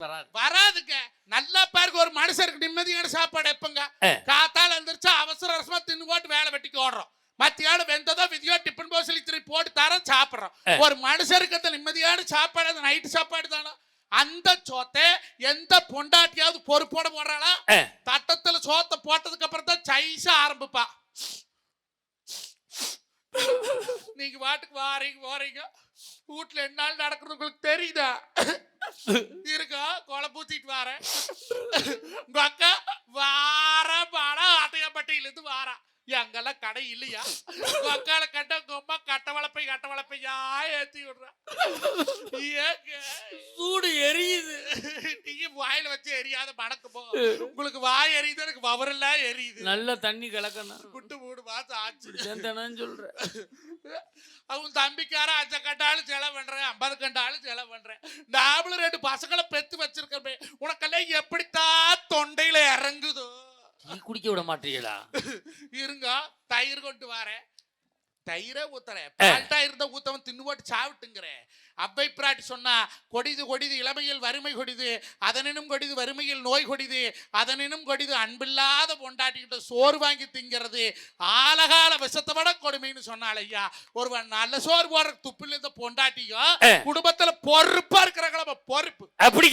வராதுங்க. நல்லா பாருங்க, ஒரு மனுஷருக்கு நிம்மதியான சாப்பாடு எப்பங்க? காத்தால எந்திரிச்சா அவசர அவசரமா தின்னு போட்டு வேலை வெட்டிக்கு ஓடுறோம். மத்தியானம் வெந்ததோ விதியோ டிஃபன் பாக்ஸ்ல திருப்பி போட்டு தர சாப்பிடுறோம். ஒரு மனுஷருக்கு அந்த நிம்மதியான சாப்பாடு அது நைட்டு சாப்பாடு தானே. அந்த சோத்தை எந்த பொண்டாட்டியாவது பொறுப்போட போடுறாளா? தட்டத்துல சோத்தை போட்டதுக்கு அப்புறம் தான் சைஸா ஆரம்பிப்பா. நீங்க வாட்டுக்கு வாரீங்க போறீங்க, வீட்டுல என்ன நடக்கிறது உங்களுக்கு தெரியுதா? இருக்கா கொலை பூத்திட்டு வாரேன். உங்க அக்கா வார பாடா ஆட்டையாப்பட்டியில இருந்து வாரா. எங்கெல்லாம் கடை இல்லையா? உங்க அக்கால கட்ட உங்க அம்மா கட்ட வளப்பையா ஏத்தி விடுறா. சூடு எரியுது. நீங்க வாயில வச்சு எரியாத மணக்கு போ. உங்களுக்கு வாய் எரியுது, எனக்கு வவரெல்லாம் எரியுது. நல்ல தண்ணி கலக்கணும். குட்டு 3 மாசம் ஆச்சு சொல்றேன். அவங்க தம்பிக்கார 5 கண்டாலும் செலவு பண்றேன், 50 கண்டாலும் செலவு பண்றேன். நாமளும் 2 பசங்களை பெத்து வச்சிருக்கேன். உனக்கெல்லாம் எப்படித்தான் தொண்டையில இறங்குதோ? நீ குடிக்க விட மாட்டீங்களா? இருங்க, தயிர் கொண்டு வரேன். தயிரே ஊத்துறேன். பால்டா இருந்த ஊத்தவன் தின்னு போட்டு சாவிட்டுங்கிறேன். அவ்வை பிராட்டி சொன்னா, கொடிது கொடிது இளமையில் வறுமை கொடிது, அதனினும் கொடிது வறுமையில் நோய் கொடிது, அதனினும் கொடிது அன்பில்லாத பொண்டாட்டிக்கிட்ட சோறு வாங்கி திங்கிறது ஆலகால விஷத்தை விட கொடுமைன்னு சொன்னாள் ஐயா. ஒருவன் நல்ல சோறு போடுற துப்பில் இருந்த பொண்டாட்டியும் குடும்பத்துல பொறுப்பா இருக்கிறாங்களா? பொறுப்பு அப்படி